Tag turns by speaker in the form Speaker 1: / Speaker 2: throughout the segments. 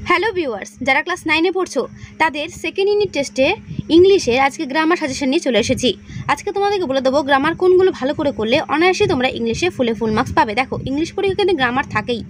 Speaker 1: Hello viewers, যারা class 9-এ পড়ছো তাদের সেকেন্ড ইউনিট টেস্টে ইংলিশের আজকে গ্রামার সাজেশন নিয়ে চলে এসেছি। আজকে তোমাদেরকে বলে দেবো গ্রামার কোনগুলো ভালো করে করলে অনায়াসে তোমরা ইংলিশে ফুল মার্কস পাবে। দেখো, ইংলিশ পরীক্ষা কিন্তু গ্রামার থাকেই,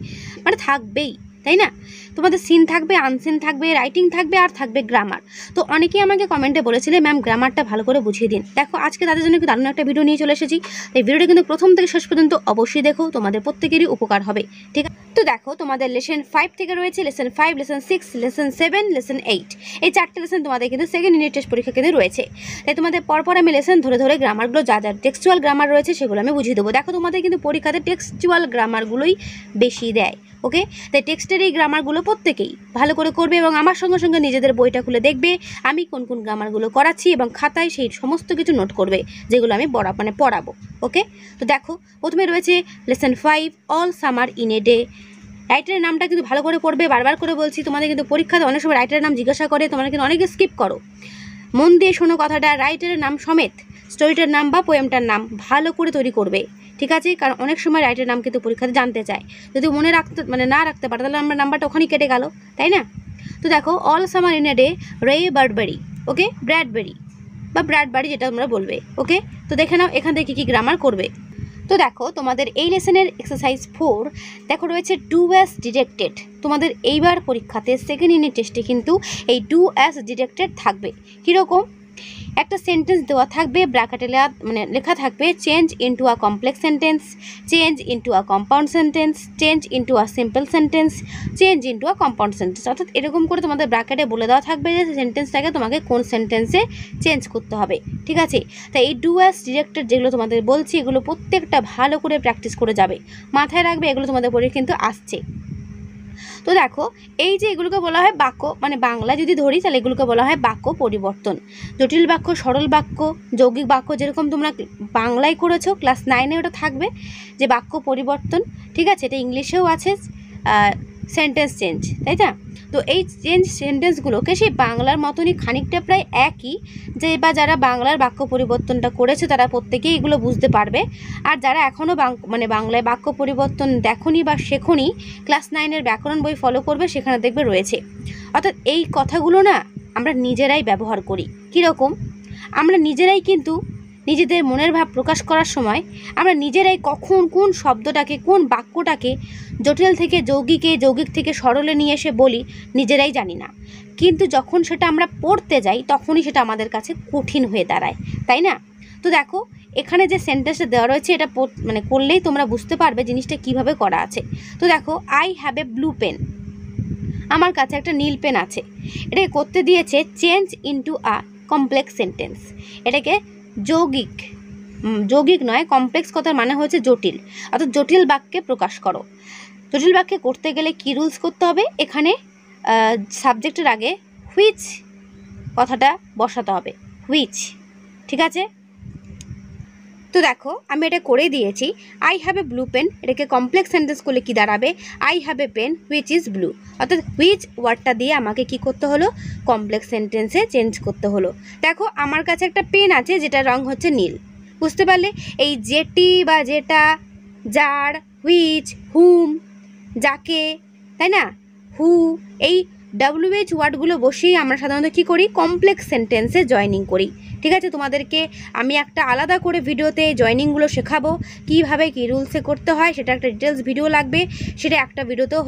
Speaker 1: মানে থাকবেই, তাই না? তোমাদের সিন থাকবে, আনসিন থাকবে, রাইটিং থাকবে, আর থাকবে গ্রামার। তো অনেকেই আমাকে কমেন্টে বলেছিলে ম্যাম গ্রামারটা ভালো করে বুঝিয়ে দিন। দেখো, আজকে তাদের জন্য কিন্তু দারুণ একটা ভিডিও নিয়ে চলে এসেছি। এই ভিডিওটা কিন্তু প্রথম থেকে শেষ পর্যন্ত অবশ্যই দেখো, তোমাদের প্রত্যেকেরই উপকার হবে। ঠিক আছে, তো দেখো তোমাদের লেসন 5 থেকে রয়েছে লেসন 5, লেসন 6, লেসন 7, লেসন 8। এই 4টে লেসন তোমাদের কিন্তু সেকেন্ড ইউনিট টেস্ট পরীক্ষা কিন্তু রয়েছে। তাই তোমাদের পরপর আমি লেসন ধরে ধরে গ্রামারগুলো যা যা টেক্সচুয়াল গ্রামার রয়েছে সেগুলো আমি বুঝিয়ে দেবো। দেখো, তোমাদের কিন্তু পরীক্ষাতে টেক্সচুয়াল গ্রামারগুলোই বেশি দেয়। ওকে, তাই টেক্সটের এই গ্রামারগুলো প্রত্যেকেই ভালো করে করবে এবং আমার সঙ্গে সঙ্গে নিজেদের বইটা খুলে দেখবে আমি কোন কোন গ্রামারগুলো করাচ্ছি এবং খাতায় সেই সমস্ত কিছু নোট করবে যেগুলো আমি পড়াবো। ওকে, তো দেখো প্রথমে রয়েছে lesson 5, all summer in a day. রাইটারের নামটা কিন্তু ভালো করে পড়বে, বারবার করে বলছি। তোমাদের কিন্তু পরীক্ষাতে অনেক সময় রাইটারের নাম জিজ্ঞাসা করে, তোমরা কিন্তু অনেকে স্কিপ করো। মন দিয়ে শোনো কথাটা, রাইটারের নাম সমেত স্টোরিটার নাম বা পোয়েমটার নাম ভালো করে তৈরি করবে। ঠিক আছে, কারণ অনেক সময় রাইটারের নাম কিন্তু পরীক্ষাতে জানতে চায়। যদি মনে রাখতে না রাখতে পারো তাহলে আমরা নাম্বারটা ওখানেই কেটে গেল, তাই না? তো দেখো, all summer in a day, রে বার্ডবেরি। ওকে, ব্র্যাডবেরি বা ব্র্যাডবারি যেটা তোমরা বলবে। ওকে, তো দেখে নাও এখান থেকে কী গ্রামার করবে। তো দেখো, তোমাদের এই লেসনের এক্সারসাইজ 4 দেখো রয়েছে ডু অ্যাজ ডিরেক্টেড। তোমাদের এইবার পরীক্ষাতে সেকেন্ড ইউনিট টেস্টে কিন্তু এই ডু অ্যাজ ডিরেক্টেড থাকবে। কীরকম? একটা সেন্টেন্স দেওয়া থাকবে, ব্র্যাকেটে লেখা থাকবে change into a complex sentence, change into a compound sentence, change into a simple sentence, change into a compound sentence. অর্থাৎ এরকম করে তোমাদের ব্র্যাকেটে বলে দেওয়া থাকবে যে সেন্টেন্সটাকে তোমাকে কোন সেন্টেন্সে চেঞ্জ করতে হবে। ঠিক আছে, তাই এই ডু অ্যাজ ডিরেক্টেড যেগুলো তোমাদের বলছি এগুলো প্রত্যেকটা ভালো করে প্র্যাকটিস করে যাবে, মাথায় রাখবে, এগুলো তোমাদের পরীক্ষা কিন্তু আসছে। তো দেখো, এই যে এগুলোকে বলা হয় বাক্য, মানে বাংলা যদি ধরি তাহলে এগুলোকে বলা হয় বাক্য পরিবর্তন। জটিল বাক্য, সরল বাক্য, যৌগিক বাক্য, যেরকম তোমরা বাংলায় করেছো ক্লাস 9-এ ওটা থাকবে যে বাক্য পরিবর্তন। ঠিক আছে, এটা ইংলিশেও আছে সেন্টেন্স চেঞ্জ, তাই না? তো এই চেঞ্জ সেন্টেন্সগুলোকে সেই বাংলার মতনই খানিকটা প্রায় একই, যে বা যারা বাংলার বাক্য পরিবর্তনটা করেছে তারা প্রত্যেকেই এগুলো বুঝতে পারবে। আর যারা এখনও বাংলায় বাক্য পরিবর্তন দেখোনি বা শেখোনি, ক্লাস 9-এর ব্যাকরণ বই ফলো করবে, সেখানে দেখবে রয়েছে। অর্থাৎ এই কথাগুলো না আমরা নিজেরাই ব্যবহার করি। কীরকম? আমরা নিজেরাই কিন্তু নিজেদের মনের ভাব প্রকাশ করার সময় আমরা নিজেরাই কখন কোন শব্দটাকে, কোন বাক্যটাকে জটিল থেকে যৌগিকে, যৌগিক থেকে সরলে নিয়ে এসে বলি নিজেরাই জানি না, কিন্তু যখন সেটা আমরা পড়তে যাই তখনই সেটা আমাদের কাছে কঠিন হয়ে দাঁড়ায়, তাই না? তো দেখো, এখানে যে সেন্টেন্সটা দেওয়া রয়েছে এটা করলেই তোমরা বুঝতে পারবে জিনিসটা কিভাবে করা আছে। তো দেখো, I have a blue pen, আমার কাছে একটা নীল পেন আছে। এটাকে করতে দিয়েছে change into a complex sentence. এটাকে যৌগিক নয়, কমপ্লেক্স কথার মানে হচ্ছে জটিল, অর্থাৎ জটিল বাক্যে প্রকাশ করো। জটিল বাক্যে করতে গেলে কি রুলস করতে হবে? এখানে সাবজেক্টের আগে হুইচ কথাটা বসাতে হবে, হুইচ। ঠিক আছে, তো দেখো আমি এটা করে দিয়েছি। I have a blue pen, এটাকে কমপ্লেক্স সেন্টেন্স করলে কি দাঁড়াবে? I have a pen which is blue. অর্থাৎ হুইচ ওয়ার্ডটা দিয়ে আমাকে কি করতে হলো? কমপ্লেক্স সেন্টেন্সে চেঞ্জ করতে হলো। দেখো, আমার কাছে একটা পেন আছে যেটার রং হচ্ছে নীল। বুঝতে পারলে? এই যেটি বা যেটা, যার, হুইচ, হুম, যাকে, তাই না, হু, এই WH ওয়ার্ডগুলো বসেই আমরা সাধারণত কী করি? কমপ্লেক্স সেন্টেন্সে জয়নিং করি। ঠিক আছে, তোমাদেরকে আমি একটা আলাদা করে ভিডিওতে জয়নিংগুলো শেখাবো, কীভাবে কী রুলসে করতে হয়, সেটা একটা ডিটেলস ভিডিও লাগবে। সেটা একটা ভিডিওতেও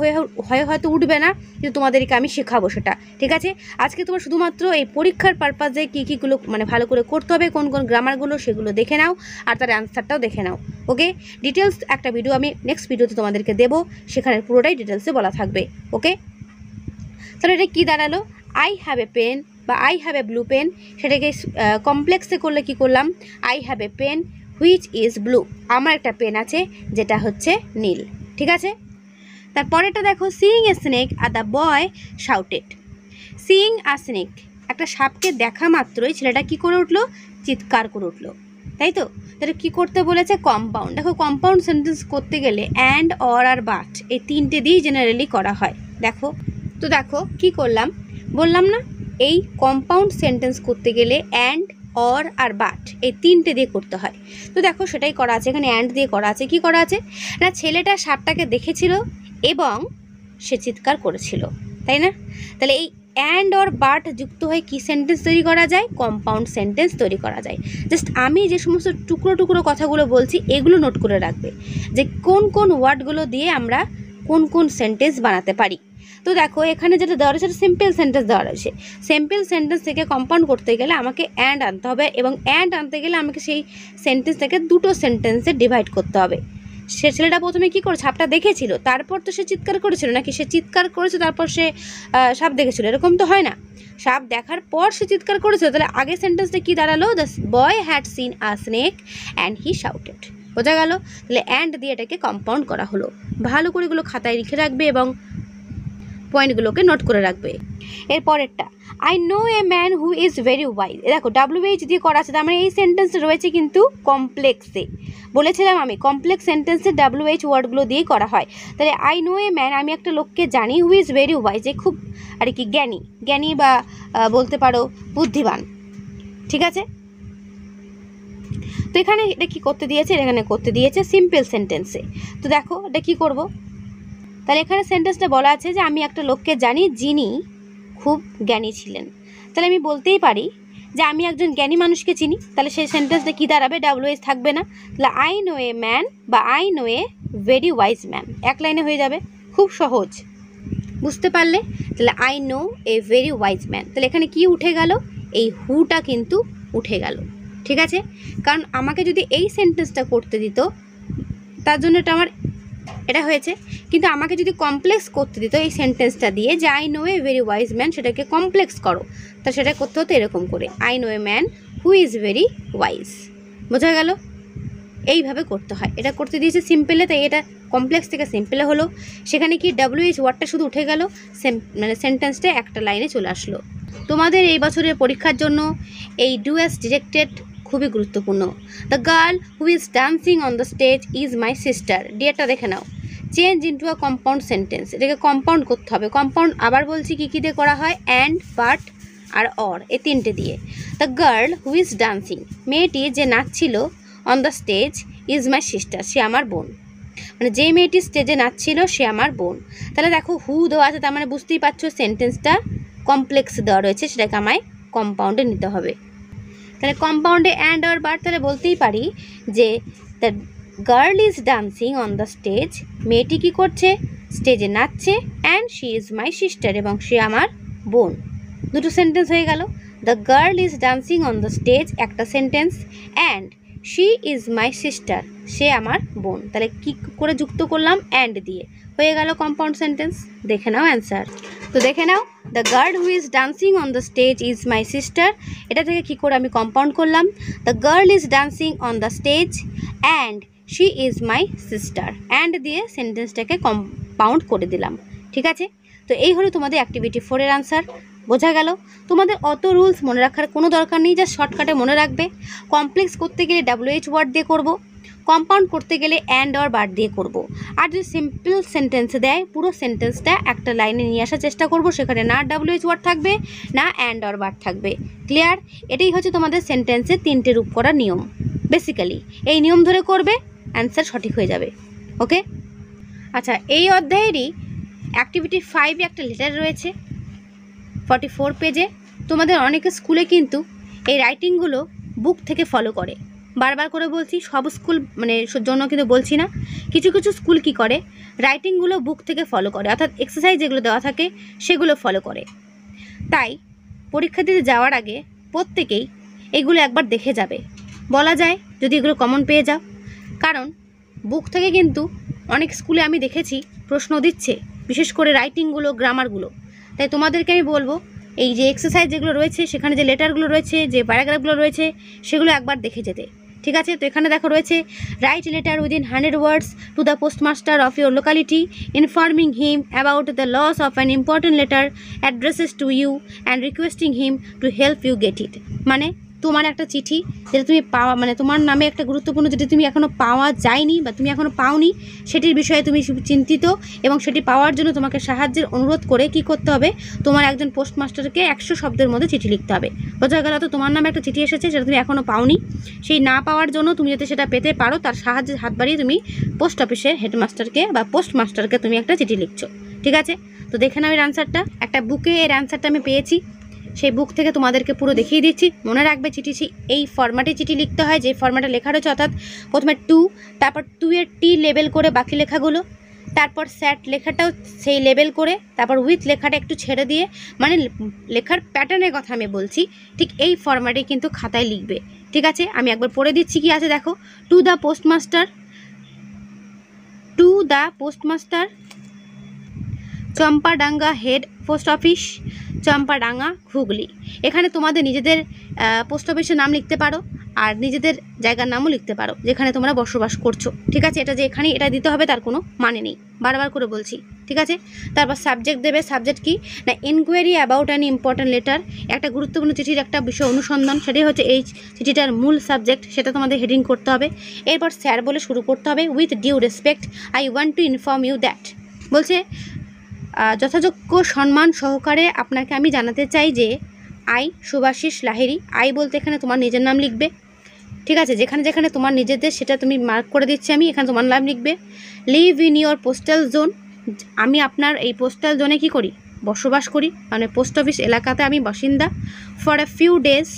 Speaker 1: হয়তো উঠবে না, কিন্তু তোমাদেরকে আমি শেখাবো সেটা। ঠিক আছে, আজকে তোমার শুধুমাত্র এই পরীক্ষার পারপাসে কীগুলো ভালো করে করতে হবে, কোন কোন গ্রামারগুলো, সেগুলো দেখে নাও আর তার অ্যান্সারটাও দেখে নাও। ওকে, ডিটেলস একটা ভিডিও আমি নেক্সট ভিডিওতে তোমাদেরকে দেবো, সেখানে পুরোটাই ডিটেলসে বলা থাকবে। ওকে, তাহলে এটা কী দাঁড়ালো? আই হ্যাভ এ পেন বা I have a blue pen, সেটাকে কমপ্লেক্সে করলে কি করলাম? I have a pen which is blue, আমার একটা পেন আছে যেটা হচ্ছে নীল। ঠিক আছে, তারপরেটা দেখো, seeing a snake are the boy shouted. Seeing a snake, একটা সাপকে দেখা মাত্রই ছেলেটা কি করে উঠলো? চিৎকার করে উঠলো, তাই তো? তাহলে কী করতে বলেছে? কম্পাউন্ড। দেখো, কম্পাউন্ড সেন্টেন্স করতে গেলে অ্যান্ড, অর আর বাট এই তিনটে দিয়েই জেনারেলি করা হয়। দেখো, তো দেখো কি করলাম, বললাম না, এই কম্পাউন্ড সেন্টেন্স করতে গেলে অ্যান্ড, অর আর বাট এই তিনটে দিয়ে করতে হয়। তো দেখো সেটাই করা আছে, এখানে অ্যান্ড দিয়ে করা আছে। কি করা আছে না, ছেলেটা সাপটাকে দেখেছিল এবং সে চিৎকার করেছিল, তাই না? তাহলে এই অ্যান্ড অর বাট যুক্ত হয়ে কী সেন্টেন্স তৈরি করা যায়? কম্পাউন্ড সেন্টেন্স তৈরি করা যায়। জাস্ট আমি যে সমস্ত টুকরো টুকরো কথাগুলো বলছি এগুলো নোট করে রাখবে যে কোন কোন ওয়ার্ডগুলো দিয়ে আমরা কোন কোন সেন্টেন্স বানাতে পারি। তো দেখো এখানে যেটা দেওয়া রয়েছে সেটা সিম্পল সেন্টেন্স দেওয়া রয়েছে। সিম্পল সেন্টেন্স থেকে কম্পাউন্ড করতে গেলে আমাকে অ্যান্ড আনতে হবে, এবং অ্যান্ড আনতে গেলে আমাকে সেই সেন্টেন্সটাকে দুটো সেন্টেন্সে ডিভাইড করতে হবে। সে ছেলেটা প্রথমে কী করে সাপটা দেখেছিল, তারপর তো সে চিৎকার করেছিল, নাকি সে চিৎকার করেছে তারপর সে সাপ দেখেছিল? এরকম তো হয় না। সাপ দেখার পর সে চিৎকার করেছিল। তাহলে আগে সেন্টেন্সটা কি দাঁড়ালো? The boy had seen a snake and he shouted. বোঝা গেল? তাহলে অ্যান্ড দিয়ে এটাকে কম্পাউন্ড করা হলো। ভালো করে এগুলো খাতায় লিখে রাখবে এবং পয়েন্টগুলোকে নোট করে রাখবে। এরপরেরটা, I know a man who is very wise. দেখো WH দিয়ে করা আছে, তার মানে এই সেন্টেন্সটা রয়েছে কিন্তু কমপ্লেক্সে। বলেছিলাম আমি কমপ্লেক্স সেন্টেন্সে WH ওয়ার্ডগুলো দিয়েই করা হয়। তাহলে আই নো এ ম্যান, আমি একটা লোককে জানি, হু ইজ ভেরি ওয়াইজ, যে খুব আর কি জ্ঞানী বা বলতে পারো বুদ্ধিমান। ঠিক আছে? তো এখানে এটা কী করতে দিয়েছে? এখানে করতে দিয়েছে সিম্পল সেন্টেন্সে। তো দেখো এটা কী করবো? তাহলে এখানে সেন্টেন্সটা বলা আছে যে আমি একটা লোককে জানি যিনি খুব জ্ঞানী ছিলেন। তাহলে আমি বলতেই পারি যে আমি একজন জ্ঞানী মানুষকে চিনি। তাহলে সেই সেন্টেন্সটা কী দাঁড়াবে? WH থাকবে না। তাহলে আই নো এ ম্যান বা I know a very wise man, এক লাইনে হয়ে যাবে। খুব সহজ, বুঝতে পারলে? তাহলে I know a very wise man. তাহলে এখানে কি উঠে গেল? এই হুটা কিন্তু উঠে গেল। ঠিক আছে? কারণ আমাকে যদি এই সেন্টেন্সটা করতে দিত, তার জন্য এটা হয়েছে। কিন্তু আমাকে যদি কমপ্লেক্স করতে দিত এই সেন্টেন্সটা দিয়ে, যে I know a very wise man, সেটাকে কমপ্লেক্স করো, তা সেটা করতে হতো এরকম করে, I know a man who is very wise. বোঝা গেল? এইভাবে করতে হয়। এটা করতে দিয়েছে সিম্পলে, তাই এটা কমপ্লেক্স থেকে সিম্পলে হলো। সেখানে কি WH ওয়ার্ডটা শুধু উঠে গেল, মানে সেন্টেন্সটা একটা লাইনে চলে আসলো। তোমাদের এই বছরের পরীক্ষার জন্য এই ডু অ্যাজ ডিরেক্টেড খুবই গুরুত্বপূর্ণ। The girl who is dancing on the stage is my sister. ডিয়ারটা দেখে নাও। Change into a compound sentence, এটাকে কম্পাউন্ড করতে হবে। কম্পাউন্ড আবার বলছি কী কী দিয়ে করা হয়? অ্যান্ড, বাট আর অর, এই তিনটে দিয়ে। The girl who is dancing, মেয়েটি যে নাচছিল, on the stage is my sister, সে আমার বোন। মানে যে মেয়েটি স্টেজে নাচছিল সে আমার বোন। তাহলে দেখো হু দেওয়া আছে, তার মানে বুঝতেই পারছো সেন্টেন্সটা কমপ্লেক্স দেওয়া রয়েছে, সেটাকে আমায় কম্পাউন্ডে নিতে হবে। তাহলে কম্পাউন্ডে অ্যান্ড অর বাট, তাহলে বলতেই পারি যে the girl is dancing on the stage, মেয়েটি কী করছে? স্টেজে নাচছে। And she is my sister, এবং সে আমার বোন। দুটো সেন্টেন্স হয়ে গেল। The girl is dancing on the stage একটা sentence, and she is my sister, সে আমার বোন। তাহলে কী করে যুক্ত করলাম? অ্যান্ড দিয়ে। হয়ে গেল কম্পাউন্ড সেন্টেন্স। দেখে নাও অ্যান্সার। তো দেখে নাও, the girl who is dancing on the stage is my sister, এটা থেকে কী করে আমি কম্পাউন্ড করলাম? The girl is dancing on the stage and she is my sister, and দিয়ে সেন্টেন্সটাকে কম্পাউন্ড করে দিলাম। ঠিক আছে? তো এই হলো তোমাদের অ্যাক্টিভিটি 4-এর আনসার। বোঝা গেল? তোমাদের অত রুলস মনে রাখার কোনো দরকার নেই, যা শর্টকাটে মনে রাখবে। কমপ্লেক্স করতে গেলে WH ওয়ার্ড দিয়ে করব, কম্পাউন্ড করতে গেলে অ্যান্ড অর বাট দিয়ে করব। আর যদি সিম্পল সেন্টেন্স দেয়, পুরো সেন্টেন্সটা একটা লাইনে নিয়ে আসার চেষ্টা করব, সেখানে না WH ওয়ার্ড থাকবে না অ্যান্ড অর বাট থাকবে। ক্লিয়ার? এটাই হচ্ছে তোমাদের সেন্টেন্সের 3টে রূপ করার নিয়ম। বেসিক্যালি এই নিয়ম ধরে করবে, অ্যান্সার সঠিক হয়ে যাবে। ওকে? আচ্ছা, এই অধ্যায়েরই অ্যাক্টিভিটি 5-এ একটা লেটার রয়েছে 44 পেজে। তোমাদের অনেকে স্কুলে কিন্তু এই রাইটিংগুলো বুক থেকে ফলো করে। বারবার করে বলছি, সব স্কুল মানে জন্য কিন্তু বলছি না। কিছু কিছু স্কুল কি করে, রাইটিংগুলো বুক থেকে ফলো করে, অর্থাৎ এক্সারসাইজ যেগুলো দেওয়া থাকে সেগুলো ফলো করে। তাই পরীক্ষা দিতে যাওয়ার আগে প্রত্যেকেই এগুলো একবার দেখে যাবে, বলা যায় যদি এগুলো কমন পেয়ে যাও। কারণ বুক থেকে কিন্তু অনেক স্কুলে আমি দেখেছি প্রশ্ন দিচ্ছে, বিশেষ করে রাইটিংগুলো, গ্রামারগুলো। তাই তোমাদেরকে আমি বলবো, এই যে এক্সারসাইজ যেগুলো রয়েছে, সেখানে যে লেটারগুলো রয়েছে, যে প্যারাগ্রাফগুলো রয়েছে, সেগুলো একবার দেখে যেতে। ঠিক আছে? তো এখানে দেখো রয়েছে, write letter within 100 words to the postmaster of your locality informing him about the loss of an important letter addresses to you and requesting him to help you get it. মানে তোমার একটা চিঠি যেটা তুমি পাওয়া, মানে তোমার নামে একটা গুরুত্বপূর্ণ যেটি তুমি এখনও পাওয়া যায়নি বা তুমি এখনও পাওনি, সেটির বিষয়ে তুমি চিন্তিত, এবং সেটি পাওয়ার জন্য তোমাকে সাহায্যের অনুরোধ করে কি করতে হবে? তোমার একজন পোস্টমাস্টারকে 100 শব্দের মধ্যে চিঠি লিখতে হবে। বোঝা গেল? তো তোমার নামে একটা চিঠি এসেছে, সেটা তুমি এখনও পাওনি। সেই না পাওয়ার জন্য তুমি যাতে সেটা পেতে পারো, তার সাহায্যের হাত বাড়িয়ে তুমি পোস্ট অফিসের হেডমাস্টারকে বা পোস্টমাস্টারকে তুমি একটা চিঠি লিখছো। ঠিক আছে, তো দেখে নাও এর অ্যান্সারটা। একটা বুকে এর অ্যান্সারটা আমি পেয়েছি, সেই বুক থেকে তোমাদেরকে পুরো দেখিয়ে দিচ্ছি। মনে রাখবে চিঠি এই ফরম্যাটে চিঠি লিখতে হয়, যে ফরম্যাটে লেখা রয়েছে, অর্থাৎ প্রথমে 2, তারপর 2 এর টি লেবেল করে বাকি লেখাগুলো, তারপর স্যাট লেখাটাও সেই লেবেল করে, তারপর উইথ লেখাটা একটু ছেড়ে দিয়ে, মানে লেখার প্যাটার্নের কথা আমি বলছি, ঠিক এই ফরম্যাটে কিন্তু খাতায় লিখবে। ঠিক আছে, আমি একবার পড়ে দিচ্ছি কি আছে দেখো। To the postmaster, Champadanga head post office, Champadanga Hooghly. এখানে তোমাদের নিজেদের পোস্ট অফিসের নাম লিখতে পারো, আর নিজেদের জায়গার নামও লিখতে পারো যেখানে তোমরা বসবাস করছো। ঠিক আছে, এটা যে এখানে এটা দিতে হবে তার কোনো মানে নেই, বারবার করে বলছি। ঠিক আছে, তারপর সাবজেক্ট দেবে। সাবজেক্ট কি না, enquiry about an important letter, একটা গুরুত্বপূর্ণ চিঠির একটা বিষয় অনুসন্ধান, সেটাই হচ্ছে এই চিঠিটার মূল সাবজেক্ট, সেটা তোমাদের হেডিং করতে হবে। এরপর স্যার বলে শুরু করতে হবে। With due respect I want to inform you that, বলছে যথাযোগ্য সম্মান সহকারে আপনাকে আমি জানাতে চাই যে আই শুভাশিস লাহিড়ী, আই বলতে এখানে তোমার নিজের নাম লিখবে। ঠিক আছে, যেখানে যেখানে তোমার নিজেদের সেটা তুমি মার্ক করে দিচ্ছি আমি, এখানে তোমার নাম লিখবে। Live in your postal zone, আমি আপনার এই পোস্টাল জোনে কি করি, বসবাস করি, মানে পোস্ট অফিস এলাকাতে আমি বাসিন্দা। For a few days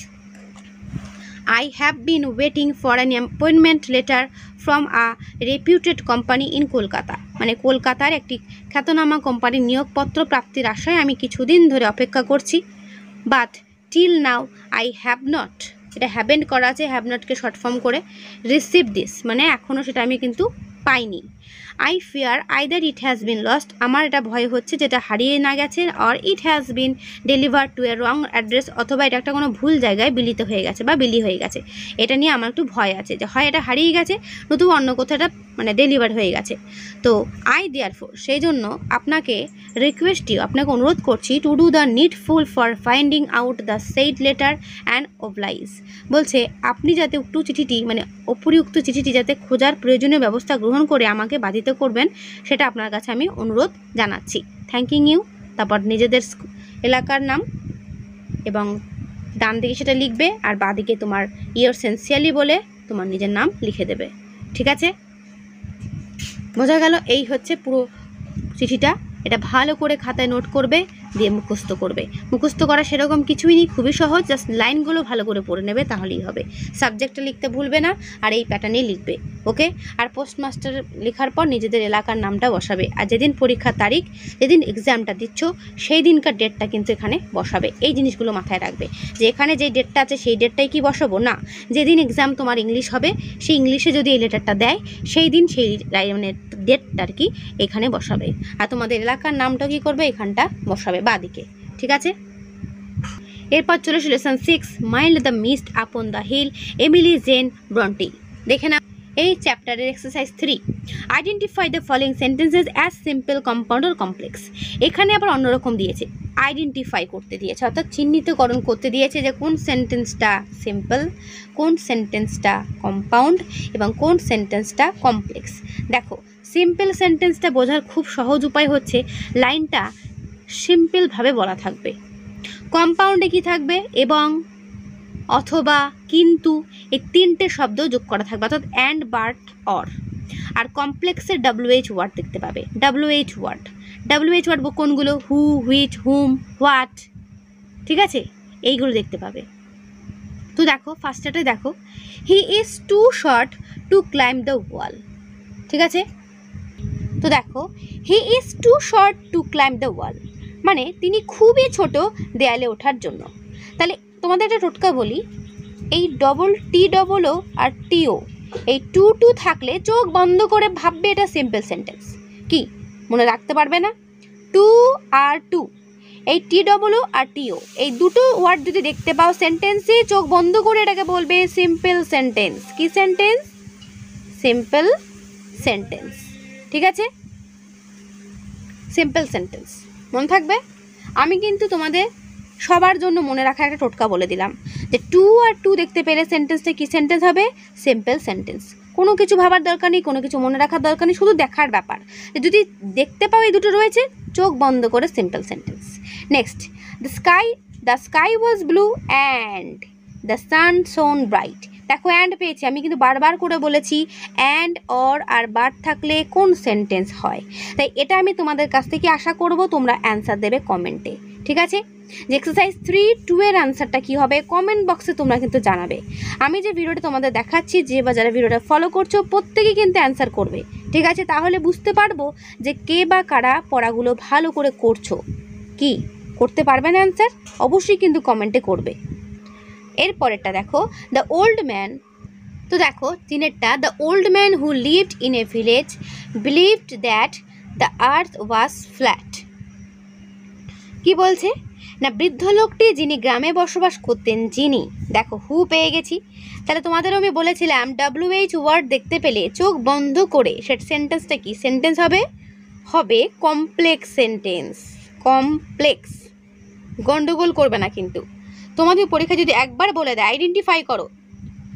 Speaker 1: I have been waiting for an appointment letter from a reputed company in Kolkata, মানে কলকাতার একটি খ্যাতনামা কোম্পানির নিয়োগপত্র প্রাপ্তির আশায় আমি কিছুদিন ধরে অপেক্ষা করছি। But till now I have not, এটা হ্যাভেন্ট করা আছে, হ্যাভ নটকে শর্ট ফর্ম করে, রিসিভ দিস, মানে এখনও সেটা আমি কিন্তু পাইনি। I fear either it has been lost, আমার এটা ভয় হচ্ছে যেটা হারিয়ে না গেছে, or it has been deliver two A wrong address, অথবা এটা একটা কোনো ভুল জায়গায় বিলিত হয়ে গেছে বা বিলি হয়ে গেছে। এটা নিয়ে আমার একটু ভয় আছে যে হয় এটা হারিয়ে গেছে, নতুবা অন্য কোথাও এটা মানে ডেলিভার হয়ে গেছে। তো আই দেয়ারফোর, সেই জন্য আপনাকে আপনাকে অনুরোধ করছি to do the needful for finding out the said letter and oblige, বলছে আপনি যাতে উক্ত চিঠিটি মানে উপরিউক্ত চিঠিটি যাতে খোঁজার প্রয়োজনীয় ব্যবস্থা গ্রহণ করে আমাকে বাধিত করবেন, সেটা আপনার কাছে আমি অনুরোধ জানাচ্ছি। থ্যাঙ্কিং ইউ, তারপর নিজেদের এলাকার নাম এবং ডান দিকে সেটা লিখবে, আর বাঁ দিকে তোমার ইয়োর সিনসিয়ারলি বলে তোমার নিজের নাম লিখে দেবে। ঠিক আছে, বোঝা গেল? এই হচ্ছে পুরো চিঠিটা, এটা ভালো করে খাতায় নোট করবে, দিয়ে মুখস্থ করবে। মুখস্থ করা সেরকম কিছুই নেই, খুবই সহজ, জাস্ট লাইনগুলো ভালো করে পড়ে নেবে, তাহলেই হবে। সাবজেক্টটা লিখতে ভুলবে না, আর এই প্যাটার্নেই লিখবে। ওকে, আর পোস্টমাস্টার লেখার পর নিজেদের এলাকার নামটা বসাবে, আর যেদিন পরীক্ষার তারিখ, যেদিন এক্সামটা দিচ্ছ সেই দিনকার ডেটটা কিন্তু এখানে বসাবে। এই জিনিসগুলো মাথায় রাখবে যে এখানে যে ডেটটা আছে সেই ডেটটাই কি বসাবো না, যেদিন এক্সাম তোমার ইংলিশ হবে সেই ইংলিশে যদি এই লেটারটা দেয় সেই দিন সেই মানে ডেটটা আর কি এখানে বসাবে, আর তোমাদের এলাকার নামটা কি করবে এখানটা বসাবে বাঁদিকে। ঠিক আছে, এরপর চলে lesson 6 mild the mist upon the hill, Emily Jane Bronte. দেখে না এই চ্যাপ্টারের exercise 3, identify the following sentences as simple, compound or complex. এখানে আবার অন্যরকম দিয়েছে, আইডেন্টিফাই করতে দিয়েছে, অর্থাৎ চিহ্নিতকরণ করতে দিয়েছে যে কোন সেন্টেন্সটা সিম্পল, কোন সেন্টেন্সটা কম্পাউন্ড এবং কোন সেন্টেন্সটা কমপ্লেক্স। দেখো, সিম্পল সেন্টেন্সটা বোঝার খুব সহজ উপায় হচ্ছে লাইনটা সিম্পলভাবে বলা থাকবে, কম্পাউন্ডে কি থাকবে এবং, অথবা, কিন্তু, এই তিনটে শব্দ যোগ করা থাকবে, অর্থাৎ অ্যান্ড, বাট, অর। আর কমপ্লেক্সের WH ওয়ার্ড দেখতে পাবে, WH ওয়ার্ড কোনগুলো, হু, হুইচ, হুম, হোয়াট। ঠিক আছে, এইগুলো দেখতে পাবে। তো দেখো ফার্স্টটাতে দেখো, he is too short to climb the wall. ঠিক আছে, তো দেখো he is too short to climb the wall, মানে তিনি খুবই ছোট দেয়ালে ওঠার জন্য। তাহলে তোমাদের একটা টোটকা বলি, এই TOO আর TO, এই টু থাকলে চোখ বন্ধ করে ভাববে এটা সিম্পল সেন্টেন্স। কি মনে রাখতে পারবে না? টু আর টু, এই TOO আর TO, এই দুটো ওয়ার্ড যদি দেখতে পাও সেন্টেন্সে, চোখ বন্ধ করে এটাকে বলবে সিম্পল সেন্টেন্স। কি সেন্টেন্স? Simple sentence. ঠিক আছে, সিম্পল সেন্টেন্স মনে থাকবে। আমি কিন্তু তোমাদের সবার জন্য মনে রাখার একটা টোটকা বলে দিলাম যে টু আর টু দেখতে পেলে সেন্টেন্সটা কি সেন্টেন্স হবে? Simple sentence. কোনো কিছু ভাবার দরকার নেই, কোনো কিছু মনে রাখার দরকার নেই, শুধু দেখার ব্যাপার। যদি দেখতে পাও এই দুটো রয়েছে, চোখ বন্ধ করে simple sentence. Next, the sky was blue and the sun শোন ব্রাইট। দেখো অ্যান্ড পেয়েছি, আমি কিন্তু বারবার করে বলেছি অ্যান্ড অর আর বাট থাকলে কোন সেন্টেন্স হয়। তাই এটা আমি তোমাদের কাছ থেকে আশা করব তোমরা অ্যান্সার দেবে কমেন্টে, ঠিক আছে। যে এক্সারসাইজ 3.2 এর আনসারটা কী হবে কমেন্ট বক্সে তোমরা কিন্তু জানাবে। আমি যে ভিডিওটা তোমাদের দেখাচ্ছি, যে বা যারা ভিডিওটা ফলো করছো প্রত্যেকেই কিন্তু অ্যান্সার করবে, ঠিক আছে। তাহলে বুঝতে পারবো যে কে বা কারা পড়াগুলো ভালো করে করছো। কি করতে পারবে না অ্যান্সার অবশ্যই কিন্তু কমেন্টে করবে। এরপরেরটা দেখো, দ্য ওল্ড ম্যান। তো দেখো তিনেরটা, the old man who lived in a village believed that the earth was flat. কি বলছে না, বৃদ্ধ লোকটি যিনি গ্রামে বসবাস করতেন, যিনি, দেখো হু পেয়ে গেছি। তাহলে তোমাদেরও আমি বলেছিলাম WH ওয়ার্ড দেখতে পেলে চোখ বন্ধ করে সেটা সেন্টেন্সটা কি সেন্টেন্স হবে, হবে কমপ্লেক্স সেন্টেন্স। কমপ্লেক্স, গন্ডগোল করবে না কিন্তু। তোমাদের পরীক্ষা যদি একবার বলে দেয় আইডেন্টিফাই করো,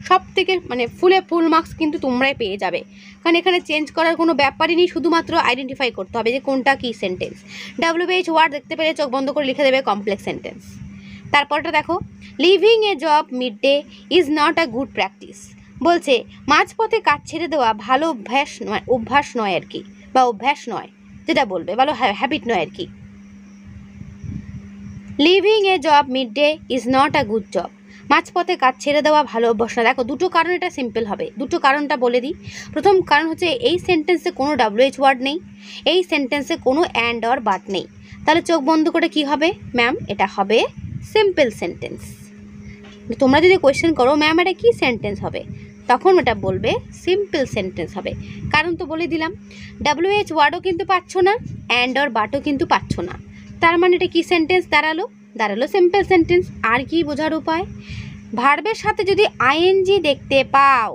Speaker 1: সব থেকে মানে ফুল মার্কস কিন্তু তোমরাই পেয়ে যাবে, কারণ এখানে চেঞ্জ করার কোনো ব্যাপারই নেই, শুধুমাত্র আইডেন্টিফাই করতে হবে যে কোনটা কী সেন্টেন্স। WH ওয়ার্ড দেখতে পেলে চোখ বন্ধ করে লিখে দেবে কমপ্লেক্স সেন্টেন্স। তারপরটা দেখো, leaving a job mid day is not a good practice. বলছে মাঝপথে কাজ ছেড়ে দেওয়া ভালো অভ্যাস নয় আর কি, বা অভ্যাস নয়, যেটা বলবে ভালো হ্যাবিট নয় আর কি। Living a job mid day is not a good job, মাঝপথে কাজ ছেড়ে দেওয়া ভালো অভ্যাস না। দেখো দুটো কারণ, এটা সিম্পল হবে, দুটো কারণটা বলে দিই। প্রথম কারণ হচ্ছে এই সেন্টেন্সে কোনো WH ওয়ার্ড নেই, এই সেন্টেন্সে কোনো অ্যান্ড অর বাট নেই। তাহলে চোখ বন্ধ করে কি হবে ম্যাম, এটা হবে সিম্পল সেন্টেন্স। তোমরা যদি কোয়েশ্চেন করো ম্যাম এটা কি সেন্টেন্স হবে, তখন এটা বলবে সিম্পল সেন্টেন্স হবে। কারণ তো বলে দিলাম, WH ওয়ার্ডও কিন্তু পাচ্ছ না, অ্যান্ড অর বাটও কিন্তু পাচ্ছ না, তার মানে এটা কি সেন্টেন্স দাঁড়ালো সিম্পল সেন্টেন্স। আর কি বোঝার উপায়, ভার্বের সাথে যদি আইএনজি দেখতে পাও,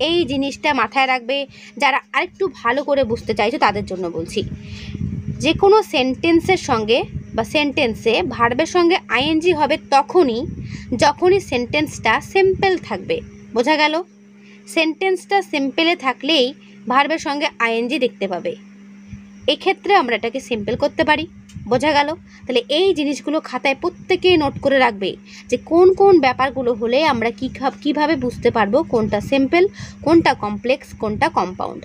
Speaker 1: এই জিনিসটা মাথায় রাখবে। যারা আরেকটু ভালো করে বুঝতে চাইছো তাদের জন্য বলছি, যে কোনো সেন্টেন্সের সঙ্গে বা সেন্টেন্সে ভার্বের সঙ্গে আইএনজি হবে যখনই সেন্টেন্সটা সিম্পল থাকবে। বোঝা গেল, সেন্টেন্সটা সিম্পলে থাকলেই ভার্বের সঙ্গে আইএনজি দেখতে পাবে, এক্ষেত্রে আমরা এটাকে সিম্পল করতে পারি। বোঝা গেল, তাহলে এই জিনিসগুলো খাতায় প্রত্যেকেই নোট করে রাখবে, যে কোন কোন ব্যাপারগুলো হলে আমরা কীভাবে বুঝতে পারবো কোনটা সিম্পল, কোনটা কমপ্লেক্স, কোনটা কম্পাউন্ড।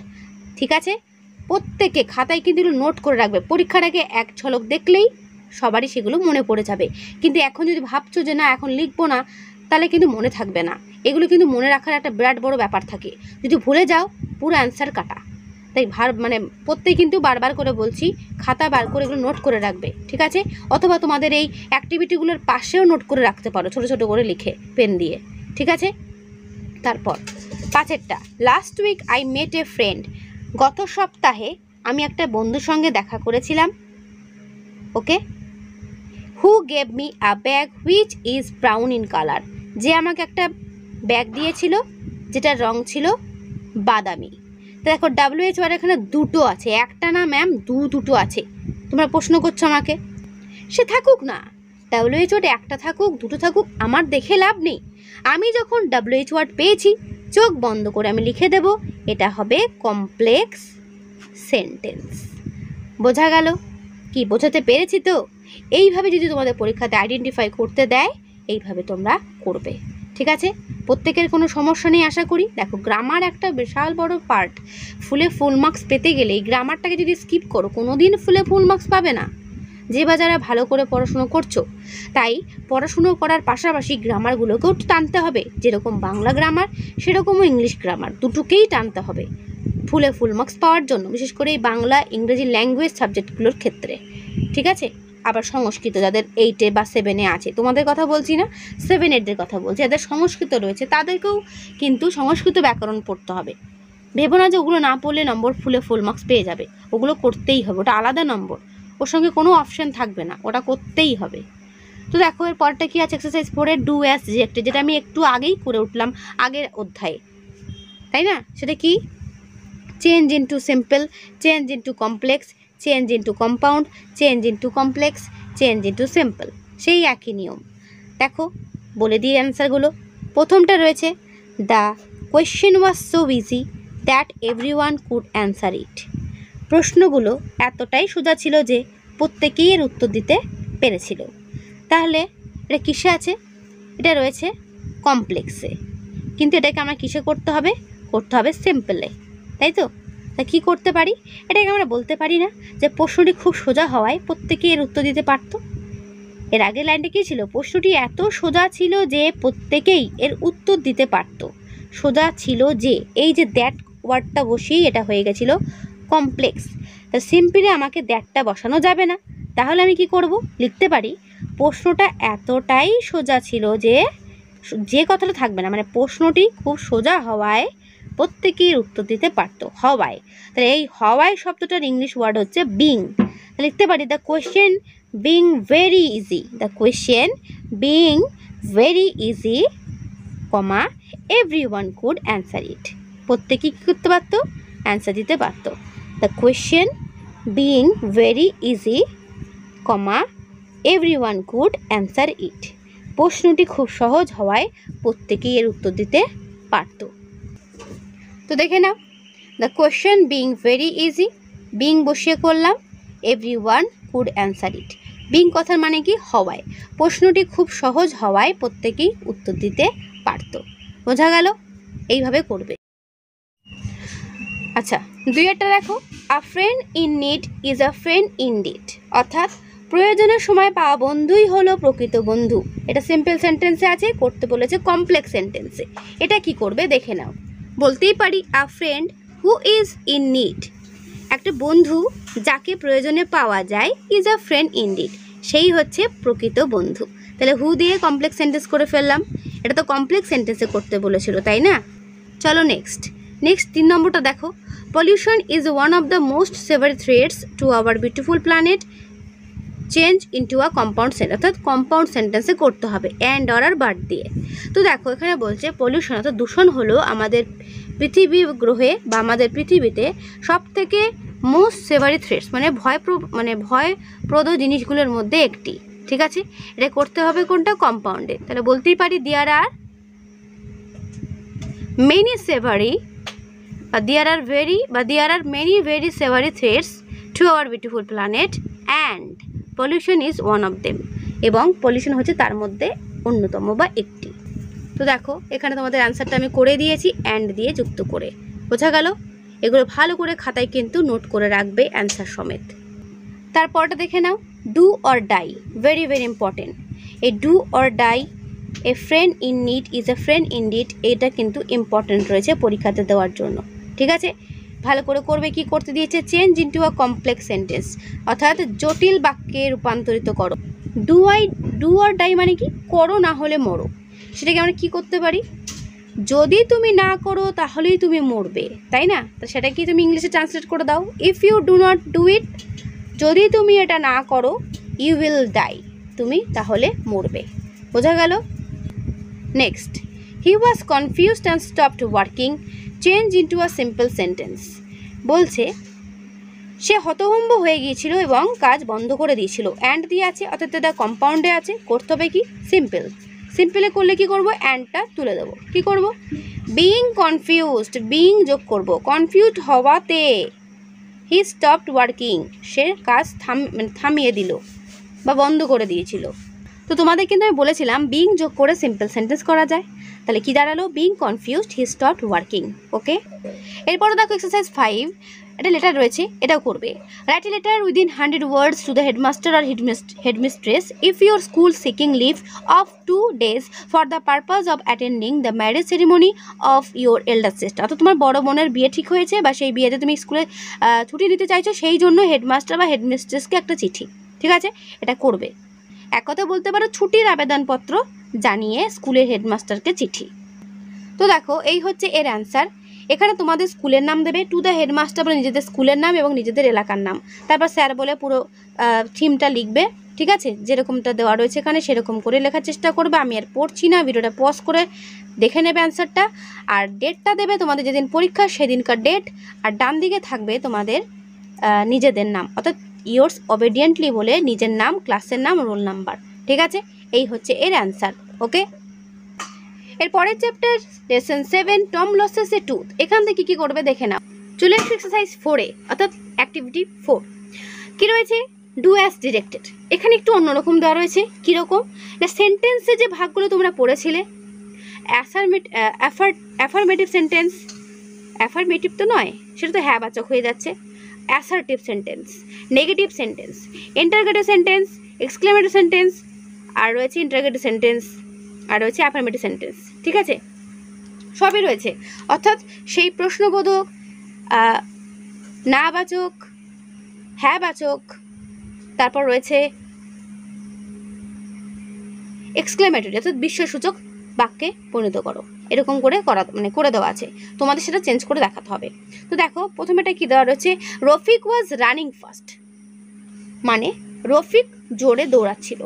Speaker 1: ঠিক আছে, প্রত্যেকে খাতায় কিন্তু নোট করে রাখবে, পরীক্ষার আগে এক ঝলক দেখলেই সবারই সেগুলো মনে পড়ে যাবে। কিন্তু এখন যদি ভাবছো যে না এখন লিখবো না, তাহলে কিন্তু মনে থাকবে না। এগুলো কিন্তু মনে রাখার একটা বিরাট বড় ব্যাপার থাকে, যদি ভুলে যাও পুরো অ্যান্সার কাটা। তাই প্রত্যেক কিন্তু বারবার করে বলছি খাতা বার করে এগুলো নোট করে রাখবে, ঠিক আছে। অথবা তোমাদের এই অ্যাক্টিভিটিগুলোর পাশেও নোট করে রাখতে পারো, ছোট ছোট করে লিখে পেন দিয়ে, ঠিক আছে। তারপর 5এরটা, last week I met a friend. গত সপ্তাহে আমি একটা বন্ধুর সঙ্গে দেখা করেছিলাম, okay. Who gave me a bag which is brown in colour. যে আমাকে একটা ব্যাগ দিয়েছিল যেটার রং ছিল বাদামি। তো দেখো WH ওয়ার্ড এখানে দুটো আছে, একটা না ম্যাম দুটো আছে। তোমরা প্রশ্ন করছো আমাকে, সে থাকুক না, WH ওয়ার্ড একটা থাকুক দুটো থাকুক আমার দেখে লাভ নেই। আমি যখন WH ওয়ার্ড পেয়েছি চোখ বন্ধ করে আমি লিখে দেব এটা হবে কমপ্লেক্স সেন্টেন্স। বোঝা গেল, কি বোঝাতে পেরেছি তো? এইভাবে যদি তোমাদের পরীক্ষাতে আইডেন্টিফাই করতে দেয় এইভাবে তোমরা করবে, ঠিক আছে। প্রত্যেকের কোনো সমস্যা নেই আশা করি। দেখো গ্রামার একটা বিশাল বড় পার্ট, ফুল মার্কস পেতে গেলে এই গ্রামারটাকে যদি স্কিপ করো কোনো দিন ফুল মার্কস পাবে না, যে বা যারা ভালো করে পড়াশুনো করছো। তাই পড়াশুনো করার পাশাপাশি গ্রামারগুলোকেও টানতে হবে, যেরকম বাংলা গ্রামার সেরকমও ইংলিশ গ্রামার, দুটোকেই টানতে হবে ফুল মার্কস পাওয়ার জন্য, বিশেষ করে এই বাংলা ইংরেজি ল্যাঙ্গুয়েজ সাবজেক্টগুলোর ক্ষেত্রে, ঠিক আছে। আবার সংস্কৃত যাদের 8 বা 7 আছে, তোমাদের কথা বলছি না, 7-8দের কথা বলছি, যাদের সংস্কৃত রয়েছে তাদেরকেও কিন্তু সংস্কৃত ব্যাকরণ পড়তে হবে। ভেবো না যে ওগুলো না পড়লে নম্বর ফুল মার্কস পেয়ে যাবে, ওগুলো করতেই হবে, ওটা আলাদা নম্বর, ওর সঙ্গে কোনো অপশান থাকবে না, ওটা করতেই হবে। তো দেখো এর পরটা কি আছে, এক্সারসাইজ 4 ডু অ্যাজ ডিরেক্টেড, যেটা আমি একটু আগেই করে উঠলাম আগের অধ্যায়ে, তাই না। সেটা কি, change into simple, change into complex, change into compound, change into complex, change into simple, সেই একই নিয়ম। দেখো বলে দিই অ্যান্সারগুলো। প্রথমটা রয়েছে the question was so easy that everyone could answer ইট। প্রশ্নগুলো এতটাই সোজা ছিল যে প্রত্যেকেই এর উত্তর দিতে পেরেছিল। তাহলে এটা কিসে আছে, এটা রয়েছে কমপ্লেক্সে। কিন্তু এটাকে আমরা কিসে করতে হবে সিম্পলে, তাই তো? তা কী করতে পারি? এটাকে আমরা বলতে পারি না যে প্রশ্নটি খুব সোজা হওয়ায় প্রত্যেকেই এর উত্তর দিতে পারত। এর আগের লাইনটা কী ছিল? প্রশ্নটি এত সোজা ছিল যে প্রত্যেকেই এর উত্তর দিতে পারত। সোজা ছিল যে, এই যে দ্যাট ওয়ার্ডটা বসিয়েই এটা হয়ে গেছিল কমপ্লেক্স। তা সিম্পলি আমাকে দ্যাটটা বসানো যাবে না, তাহলে আমি কি করব? লিখতে পারি প্রশ্নটা এতটাই সোজা ছিল যে কথাটা থাকবে না, মানে প্রশ্নটি খুব সোজা হওয়ায় প্রত্যেকেই উত্তর দিতে পারত। হওয়ায়, তাহলে এই হওয়ায় শব্দটার ইংলিশ ওয়ার্ড হচ্ছে বিং। লিখতে পারি the question being very easy, the question being very easy, comma everyone could answer ইট। প্রত্যেকেই কী করতে পারতো? অ্যান্সার দিতে পারতো। The question being very easy, comma everyone could answer ইট। প্রশ্নটি খুব সহজ হওয়ায় প্রত্যেকেই এর উত্তর দিতে পারত। তো দেখে নাও, the question being very easy, being বসিয়ে করলাম, everyone could answer it. Being কথার মানে কি? হওয়ায়। প্রশ্নটি খুব সহজ হওয়ায় প্রত্যেকেই উত্তর দিতে পারত। বোঝা গেল? এইভাবে করবে। আচ্ছা, দুইটা দেখো, আ friend in need is a friend indeed, অর্থাৎ প্রয়োজনের সময় পাওয়া বন্ধুই হলো প্রকৃত বন্ধু। এটা সিম্পল সেন্টেন্সে আছে, করতে বলেছে কমপ্লেক্স সেন্টেন্সে। এটা কি করবে দেখে নাও। বলতেই পারি আ friend who is in need, একটা বন্ধু যাকে প্রয়োজনে পাওয়া যায়, ইজ আ ফ্রেন্ড ইনডিড, সেই হচ্ছে প্রকৃত বন্ধু। তাহলে হু দিয়ে কমপ্লেক্স সেন্টেন্স করে ফেললাম। এটা তো কমপ্লেক্স সেন্টেন্সে করতে বলেছিল, তাই না? চলো নেক্সট 3 নম্বরটা দেখো, pollution is one of the most severe threats to our beautiful planet, change into a compound sentence, অর্থাৎ কম্পাউন্ড সেন্টেন্সে করতে হবে অ্যান্ড অর আর বাট দিয়ে। তো দেখো এখানে বলছে পলিউশন অর্থাৎ দূষণ হলো আমাদের পৃথিবী গ্রহে বা আমাদের পৃথিবীতে সবথেকে মোস্ট সেভারি থ্রেটস, মানে ভয়প্রদ জিনিসগুলোর মধ্যে একটি। ঠিক আছে, এটা করতে হবে কোনটা? কম্পাউন্ডে। তাহলে বলতেই পারি দেয়ার আর মেনি সেভারি, বা there are many very severe threats to our beautiful planet and pollution is one of them, এবং পলিউশন হচ্ছে তার মধ্যে অন্যতম বা একটি। তো দেখো এখানে তোমাদের অ্যান্সারটা আমি করে দিয়েছি অ্যান্ড দিয়ে যুক্ত করে। বোঝা গেল? এগুলো ভালো করে খাতায় কিন্তু নোট করে রাখবে অ্যান্সার সমেত। তারপরটা দেখে নাও, do or die, very very important. এই do or die, a friend in need is a friend indeed, এটা কিন্তু ইম্পর্টেন্ট রয়েছে পরীক্ষাতে দেওয়ার জন্য। ঠিক আছে, ভালো করে করবে। কি করতে দিয়েছে? চেঞ্জ ইন্টু আ কমপ্লেক্স সেন্টেন্স, অর্থাৎ জটিল বাক্যে রূপান্তরিত করো। ডু অর ডাই মানে কি? করো না হলে মরো। সেটাকে আমরা কি করতে পারি? যদি তুমি না করো তাহলেই তুমি মরবে, তাই না? তো সেটা কি তুমি ইংলিশে ট্রান্সলেট করে দাও, if you do not do it, যদি তুমি এটা না করো, ইউ উইল ডাই, তুমি তাহলে মরবে। বোঝা গেল? Next, he was confused and stopped working, change into a simple sentence. বলছে সে হতভম্ব হয়ে গিয়েছিল এবং কাজ বন্ধ করে দিয়েছিল। অ্যান্ড দিয়ে আছে, অর্থাৎ এটা কম্পাউন্ডে আছে, করতে হবে কি? সিম্পল। সিম্পলে করলে কি করব? অ্যান্ডটা তুলে দেবো। কি করব? বিং কনফিউজড, বিং যোগ করব, কনফিউজড হওয়াতে হি স্টপড ওয়ার্কিং, সে কাজ থামিয়ে দিল বা বন্ধ করে দিয়েছিল। তো তোমাদের কিন্তু আমি বলেছিলাম বিং যোগ করে সিম্পল সেন্টেন্স করা যায়। তাহলে কি দাঁড়ালো? Being confused he stopped working. Okay, এরপরে দেখো এক্সারসাইজ 5, একটা লেটার রয়েছে, এটাও করবে। Write a letter within 100 words to the headmaster আর headmistress if your school seeking leave of 2 days for the purpose of attending the marriage ceremony of your elder sister. অর্থাৎ তোমার বড় বোনের বিয়ে ঠিক হয়েছে বা সেই বিয়েতে তুমি স্কুলে ছুটি নিতে চাইছো, সেই জন্য হেডমাস্টার বা হেডমিস্ট্রেসকে একটা চিঠি। ঠিক আছে, এটা করবে। এক কথা বলতে পারো ছুটির আবেদনপত্র জানিয়ে স্কুলের হেডমাস্টারকে চিঠি। তো দেখো এই হচ্ছে এর অ্যান্সার। এখানে তোমাদের স্কুলের নাম দেবে, টু দ্য হেডমাস্টার বলে নিজেদের স্কুলের নাম এবং নিজেদের এলাকার নাম, তারপর স্যার বলে পুরো থিমটা লিখবে। ঠিক আছে, যেরকমটা দেওয়া রয়েছে এখানে সেরকম করে লেখার চেষ্টা করবে। আমি আর পড়ছি না, ভিডিওটা পজ করে দেখে নেবে অ্যান্সারটা। আর ডেটটা দেবে তোমাদের যেদিন পরীক্ষা সেদিনকার ডেট, আর ডান দিকে থাকবে তোমাদের নিজেদের নাম, অর্থাৎ ইয়োর্স অবিডিয়েন্টলি বলে নিজের নাম, ক্লাসের নাম, রোল নাম্বার। ঠিক আছে, এই হচ্ছে এর অ্যান্সার। ওকে, এর পরের চ্যাপ্টার লেসন 7 টম লসেস এ টুথ। এখান থেকে কী করবে দেখে নাও। চলে এসেছে এক্সারসাইজ 4-এ, অর্থাৎ অ্যাক্টিভিটি 4। কী রয়েছে? Do as directed. এখানে একটু অন্যরকম দেওয়া রয়েছে। কীরকম না, সেন্টেন্সে যে ভাগগুলো তোমরা পড়েছিলে, অ্যাফার্মেটিভ সেন্টেন্স, অ্যাফার্মেটিভ তো নয়, সেটা তো হ্যাঁ বাচক হয়ে যাচ্ছে। Assertive sentence, negative sentence, interrogative sentence, exclamative sentence, আর রয়েছে ইন্টারগেটিভ সেন্টেন্স, আর রয়েছে অ্যাফার্মেটিভ সেন্টেন্স। ঠিক আছে, সবই রয়েছে। অর্থাৎ সেই প্রশ্নবোধক, না বাচক, হ্যাঁ বাচক, তারপর রয়েছে এক্সক্লেমেটরি অর্থাৎ বিস্ময়সূচক বাক্যে পরিণত করো, এরকম করে করে দেওয়া আছে, তোমাদের সেটা চেঞ্জ করে দেখাতে হবে। তো দেখো প্রথমেটা কি দেওয়া রয়েছে, রফিক ওয়াজ রানিং ফাস্ট, মানে রফিক জোরে দৌড়াচ্ছিল।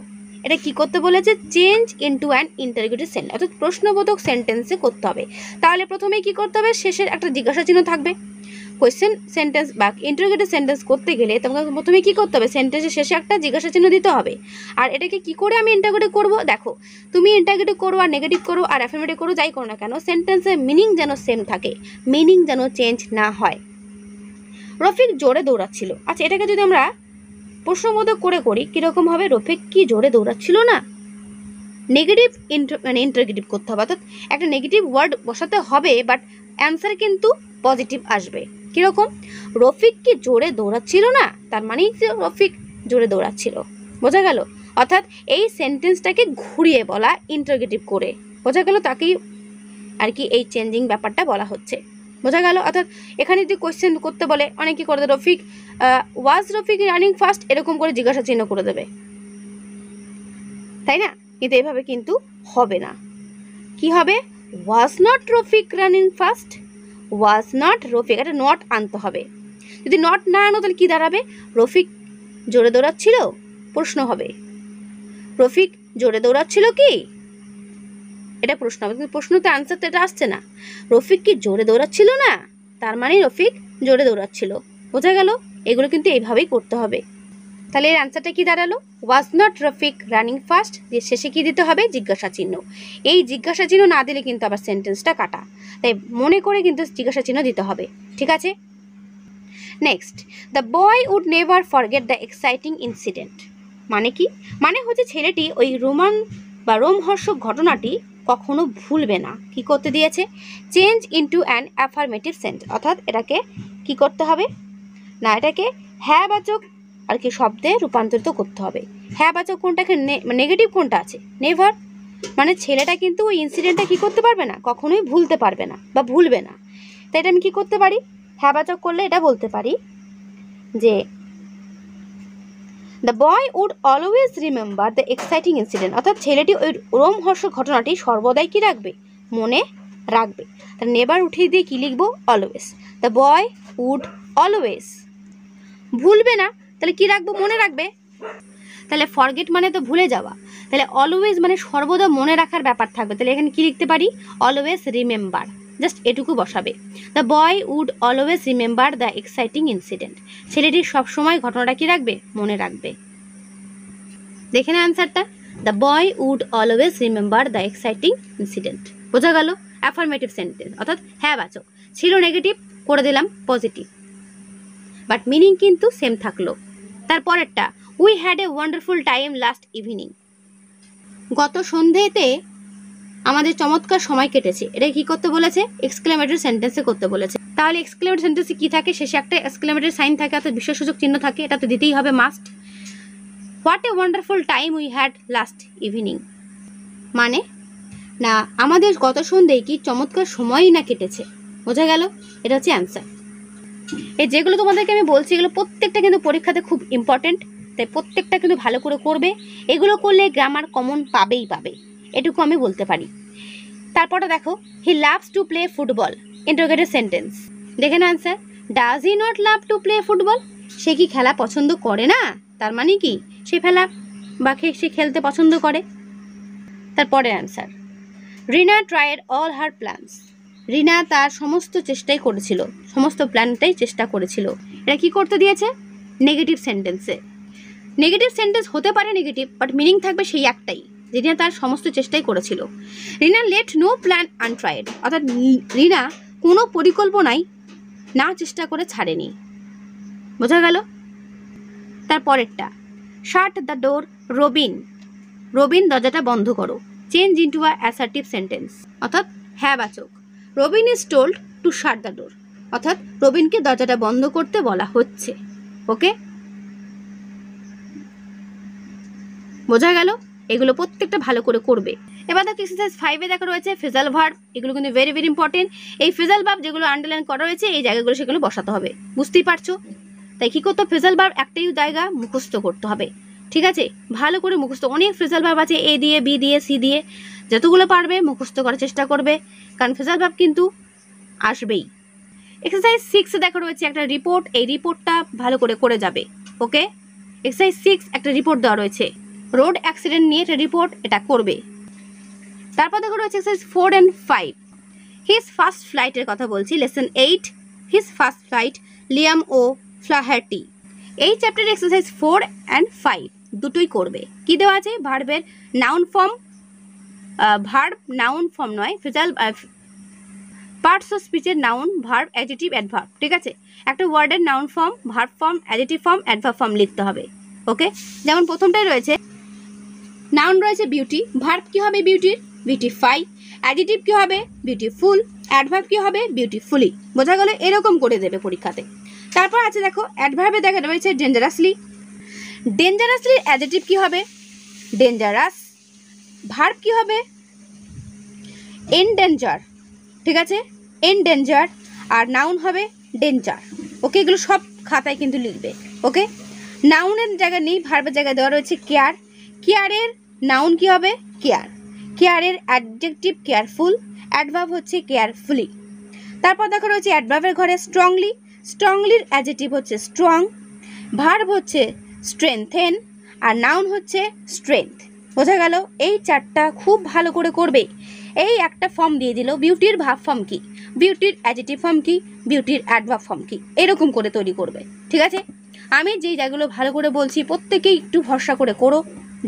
Speaker 1: এটা কি করতে বলেছে, change into an interrogative sentence, অর্থাৎ প্রশ্নবোধক সেন্টেন্সে করতে হবে। তাহলে প্রথমেই কি করতে হবে, শেষে একটা জিজ্ঞাসা চিহ্ন থাকবে। কোয়েশ্চেন সেন্টেন্স বা ইন্টারোগেটিভ সেন্টেন্স করতে গেলে তোমাকে প্রথমে কি করতে হবে, সেন্টেন্সের শেষে একটা জিজ্ঞাসা চিহ্ন দিতে হবে। আর এটাকে কি করে আমি ইন্টারোগেটিভ করব, দেখো তুমি ইন্টারোগেটিভ করো আর নেগেটিভ করো আর অ্যাফার্মেটিভ করো, যাই করো না কেন, সেন্টেন্সের মিনিং যেন সেম থাকে, মিনিং যেন চেঞ্জ না হয়। রফিক জোরে দৌড়াচ্ছিল, আচ্ছা এটাকে যদি আমরা প্রশ্নবোধক করে করি কীরকম হবে, রফিক কি জোরে দৌড়াচ্ছিল না, নেগেটিভ ইন্টারোগেটিভ করতে হবে, অর্থাৎ একটা নেগেটিভ ওয়ার্ড বসাতে হবে, বাট অ্যান্সার কিন্তু পজিটিভ আসবে। কীরকম, রফিক কি জোরে দৌড়াচ্ছিল না, তার মানেই রফিক জোরে দৌড়াচ্ছিল, বোঝা গেল। অর্থাৎ এই সেন্টেন্সটাকে ঘুরিয়ে বলা ইন্টারোগেটিভ করে, বোঝা গেল, তাকেই আর কি এই চেঞ্জিং ব্যাপারটা বলা হচ্ছে, বোঝা গেল। অর্থাৎ এখানে যদি কোয়েশ্চেন করতে বলে অনেকে করে দেবে রফিক ওয়াজ রফিক রানিং ফাস্ট, এরকম করে জিজ্ঞাসা চিহ্ন করে দেবে, তাই না, কিন্তু এভাবে কিন্তু হবে না। কি হবে, was not Rafiq running fast, was not Rafiq, একটা নট আনতে হবে। যদি নট না আনো তাহলে কি দাঁড়াবে, রফিক জোরে দৌড়াচ্ছিল, প্রশ্ন হবে রফিক জোরে দৌড়াচ্ছিল কি, এটা প্রশ্ন হবে, কিন্তু প্রশ্নতে আনসার তো এটা আসছে না, রফিক কি জোরে দৌড়াচ্ছিল না, তার মানে রফিক জোরে দৌড়াচ্ছিল, বোঝা গেল। এগুলো কিন্তু এইভাবেই করতে হবে। তাহলে এর আনসারটা কি দাঁড়ালো, was not Rafiq running fast, দিয়ে শেষে কি দিতে হবে, জিজ্ঞাসা চিহ্ন। এই জিজ্ঞাসা চিহ্ন না দিলে কিন্তু আবার সেন্টেন্সটা কাটা, তাই মনে করে কিন্তু জিজ্ঞাসা চিহ্ন দিতে হবে, ঠিক আছে। Next, the boy would never forget the exciting incident, মানে কি, মানে হচ্ছে ছেলেটি ওই রোমান বা রোমহর্ষক ঘটনাটি কখনো ভুলবে না। কি করতে দিয়েছে, change into an affirmative sentence, অর্থাৎ এটাকে কি করতে হবে না, এটাকে হ্যাঁ বাচক আর কি শব্দে রূপান্তরিত করতে হবে। হ্যাঁ বাচক কোনটাকে, নেগেটিভ কোনটা আছে, নেভার, মানে ছেলেটা কিন্তু ওই ইনসিডেন্টটা কী করতে পারবে না, কখনোই ভুলতে পারবে না বা ভুলবে না। তাই এটা আমি কী করতে পারি, হ্যাঁ বাচক করলে এটা বলতে পারি যে the boy would always remember the exciting incident, অর্থাৎ ছেলেটি ওই রোমহর্ষক ঘটনাটি সর্বদাই কী রাখবে, মনে রাখবে। তার নেভার উঠিয়ে দিয়ে কী লিখবো, always, the boy would always, ভুলবে না, তাহলে কি রাখবো, মনে রাখবে। তাহলে ফরগেট মানে তো ভুলে যাওয়া, তাহলে অলওয়েজ মানে সর্বদা মনে রাখার ব্যাপার থাকবে, তাহলে এখানে কি লিখতে পারি, অলওয়েজ রিমেম্বার, জাস্ট এটুকু বসাবে। The boy would always remember the exciting incident, ছেলেটি সবসময় ঘটনাটা কি রাখবে, মনে রাখবে। দেখে না অ্যান্সারটা, the boy would always remember the exciting incident, বোঝা গেল। অ্যাফার্মেটিভ সেন্টেন্স, অর্থাৎ হ্যাঁ বাচক, ছিল নেগেটিভ করে দিলাম পজিটিভ, বাট মিনিং কিন্তু সেম থাকলো। তারপরেরটা, we had a wonderful time last evening, গত সন্ধেতে আমাদের চমৎকার সময় কেটেছে, এটা কি করতে বলেছে, এক্সক্লেমেটরি সেন্টেন্সে করতে বলেছে। তাহলে এক্সক্লেমেটরি সেন্টেন্সে কি থাকে, শেষে একটা এক্সক্লেমেটরি সাইন থাকে, অর্থাৎ বিশেষসূচক চিহ্ন থাকে, এটা তো দিতেই হবে must. What a wonderful time we had last evening, মানে না আমাদের গত সন্ধ্যেয় কি চমৎকার সময়ই না কেটেছে, বোঝা গেল, এটা হচ্ছে অ্যান্সার। এই যেগুলো তোমাদেরকে আমি বলছি এগুলো প্রত্যেকটা কিন্তু পরীক্ষাতে খুব ইম্পর্টেন্ট, তাই প্রত্যেকটা কিন্তু ভালো করে করবে, এগুলো করলে গ্রামার কমন পাবেই পাবে, এটুকু আমি বলতে পারি। তারপরে দেখো, he loves to play football, interrogative sentence, দেখে না answer, does he not love to play football, সে কি খেলা পছন্দ করে না, তার মানে কি সে সে খেলতে পছন্দ করে। তারপরে অ্যান্সার, রিনা ট্রাইড অল হার প্ল্যানস, রিনা তার সমস্ত চেষ্টাই করেছিল, সমস্ত প্ল্যানটাই চেষ্টা করেছিল, এটা কি করতে দিয়েছে, নেগেটিভ সেন্টেন্সে। নেগেটিভ সেন্টেন্স হতে পারে নেগেটিভ, বাট মিনিং থাকবে সেই একটাই, রিনা তার সমস্ত চেষ্টাই করেছিল। রিনা লেট নো প্ল্যান আনট্রাইড, অর্থাৎ রিনা কোনো পরিকল্পনাই না চেষ্টা করে ছাড়েনি, বোঝা গেল। তারপরেরটা, শাট দ্য ডোর রবিন, রবিন দরজাটা বন্ধ করো, চেঞ্জ ইন্টু আ অ্যাসার্টিভ সেন্টেন্স, অর্থাৎ হ্যাঁ বাচক। Robin is told to shut the door, অর্থাৎ রবিনকে দরজাটা বন্ধ করতে বলা হচ্ছে। ওকে, বোঝা গেল? এগুলো প্রত্যেকটা ভালো করে করবে। এবার দেখো এক্সারসাইজ 5-এ দেখা রয়েছে ফ্রেজাল ভার্ব। এগুলো কিন্তু ভেরি ভেরি ইম্পর্টেন্ট। এই ফ্রেজাল ভার্ব যেগুলো আন্ডারলাইন করা রয়েছে এই জায়গাগুলো সেগুলো বসাতে হবে, বুঝতেই পারছো? তাই কী করতে হবে, ফ্রেজাল ভার্ব একটাই জায়গা মুখস্থ করতে হবে, ঠিক আছে? ভালো করে মুখস্থ, অনেক ফ্রেজাল ভার্ব আছে, এ দিয়ে, বি দিয়ে, সি দিয়ে, যতগুলো পারবে মুখস্থ করার চেষ্টা করবে, কারণ ফ্রেজাল ভার্ব কিন্তু আসবেই। এক্সারসাইজ 6-এ দেখা রয়েছে একটা রিপোর্ট। এই রিপোর্টটা ভালো করে করে যাবে। ওকে, এক্সারসাইজ 6 একটা রিপোর্ট দেওয়া রয়েছে, রোড অ্যাক্সিডেন্ট নিয়ে একটা রিপোর্ট, এটা করবে। তারপর দেখা রয়েছে এক্সারসাইজ 4 and 5, হিজ ফার্স্ট ফ্লাইটের কথা বলছি, lesson 8, his first flight, Liam O'Flaherty. এই চ্যাপ্টারের এক্সারসাইজ 4 and 5 দুটোই করবে। কি দেওয়া আছে, ভার্বের noun form, verb noun form নয়, ফ্রেজাল পার্টস অফ স্পিচের নাউন, ভার্ব, অ্যাডজেক্টিভ, অ্যাডভার্ব, ঠিক আছে? একটা ওয়ার্ডের noun form, verb form, adjective form, adverb form লিখতে হবে। ওকে, যেমন প্রথমটাই রয়েছে নাউন রয়েছে বিউটি, ভার্ব কি হবে বিউটির, বিউটিফাই, অ্যাডজেক্টিভ কি হবে বিউটিফুল, অ্যাডভার্ব কি হবে বিউটিফুলি। বোঝা গেল? এরকম করে দেবে পরীক্ষাতে। তারপর আছে দেখো অ্যাডভার্বে দেখা রয়েছে ডেঞ্জারাসলি, ডেঞ্জারাসলির অ্যাডজেক্টিভ কি হবে ডেঞ্জারাস, ভার্ব কি হবে এনডেঞ্জার, ঠিক আছে? এনডেঞ্জার, আর নাউন হবে ডেঞ্জার। ওকে, এগুলো সব খাতায় কিন্তু লিখবে। ওকে, নাউনের জায়গা নেই, ভার্বের জায়গায় দেওয়া রয়েছে কেয়ার, কেয়ারের নাউন কি হবে কেয়ার, কেয়ারের অ্যাডজেক্টিভ কেয়ারফুল, অ্যাডভার্ব হচ্ছে কেয়ারফুলি। তারপর দেখো রয়েছে অ্যাডভার্বের ঘরে স্ট্রংলি, স্ট্রংলির অ্যাডজেক্টিভ হচ্ছে স্ট্রং, ভার্ব হচ্ছে স্ট্রেংথেন, আর নাউন হচ্ছে স্ট্রেংথ। বোঝা গেল? এই চারটা খুব ভালো করে করবে। এই একটা ফর্ম দিয়ে দিল, বিউটির ভার্ব ফর্ম কি, বিউটির অ্যাডজেক্টিভ ফর্ম কি, বিউটির অ্যাডভার্ব ফর্ম কি, এরকম করে তৈরি করবে, ঠিক আছে? আমি যেই জায়গাগুলো ভালো করে বলছি প্রত্যেকেই একটু ভরসা করে করো।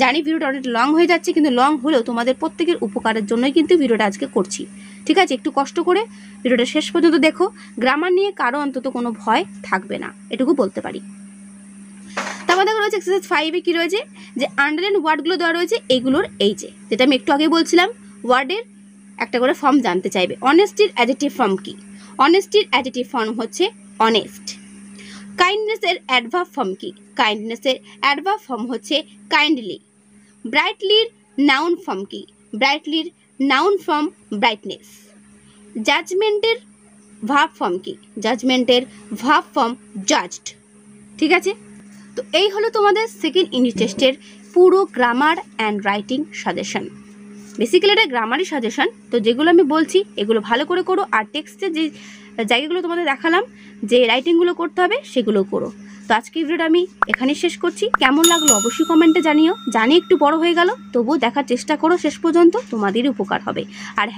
Speaker 1: জানি ভিডিওটা অনেক লং হয়ে যাচ্ছে, কিন্তু লং হলেও তোমাদের প্রত্যেকের উপকারের জন্যই কিন্তু ভিডিওটা আজকে করছি, ঠিক আছে? একটু কষ্ট করে ভিডিওটা শেষ পর্যন্ত দেখো, গ্রামার নিয়ে কারো অন্তত কোনো ভয় থাকবে না, এটুকু বলতে পারি। তারপর দেখা রয়েছে এক্সারসাইজ 5-এ কী রয়েছে, যে আন্ডারলাইন ওয়ার্ডগুলো দেওয়া রয়েছে, এইগুলোর এই যেটা আমি একটু আগে বলছিলাম, ওয়ার্ডের একটা করে ফর্ম জানতে চাইবে। অনেস্টির অ্যাডজেক্টিভ ফর্ম কি, অনেস্টির অ্যাডজেক্টিভ ফর্ম হচ্ছে অনেস্ট। কাইন্ডনেসের অ্যাডভার্ব ফর্ম কি, কাইন্ডনেসের অ্যাডভার্ব ফর্ম হচ্ছে কাইন্ডলি। ব্রাইটলির নাউন ফর্ম কি, ব্রাইটলির নাউন ফর্ম ব্রাইটনেস। জাজমেন্টের ভার্ব ফর্ম কি, জাজমেন্টের ভার্ব ফর্ম জাজড, ঠিক আছে? তো এই হলো তোমাদের সেকেন্ড ইউনিট টেস্টের পুরো grammar and writing suggestion. Basically এটা গ্রামারই সাজেশন, তো যেগুলো আমি বলছি এগুলো ভালো করে করো, আর টেক্সটের যে জায়গাগুলো তোমাদের দেখালাম যে রাইটিংগুলো করতে হবে সেগুলো করো। তো আজকের ভিডিওটা আমি এখানেই শেষ করছি। কেমন লাগলো অবশ্যই কমেন্টে জানিও। জানি একটু বড় হয়ে গেল, তবুও দেখার চেষ্টা করো শেষ পর্যন্ত, তোমাদেরই উপকার হবে। আর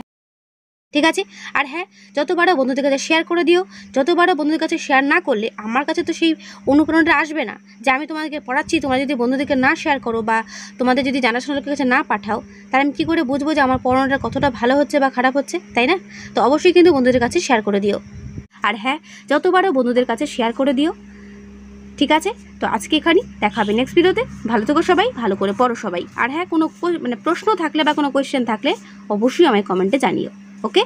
Speaker 1: ঠিক আছে, আর হ্যাঁ, যতবারও বন্ধুদের কাছে শেয়ার করে দিও। যতবারও বন্ধুদের কাছে শেয়ার না করলে আমার কাছে তো সেই অনুপ্রেরণাটা আসবে না যে আমি তোমাদেরকে পড়াচ্ছি। তোমরা যদি বন্ধুদেরকে না শেয়ার করো বা তোমাদের যদি জানাশোনা লোকের কাছে না পাঠাও, তাহলে আমি কী করে বুঝবো যে আমার পড়ানোটা কতটা ভালো হচ্ছে বা খারাপ হচ্ছে, তাই না? তো অবশ্যই কিন্তু বন্ধুদের কাছে শেয়ার করে দিও। আর হ্যাঁ, যতবারও বন্ধুদের কাছে শেয়ার করে দিও, ঠিক আছে? তো আজকে এখানেই দেখা হবে নেক্সট ভিডিওতে। ভালো থেকো সবাই, ভালো করে পড়ো সবাই। আর হ্যাঁ, কোনো প্রশ্ন থাকলে বা কোনো কোয়েশ্চেন থাকলে অবশ্যই আমায় কমেন্টে জানিও। ওকে।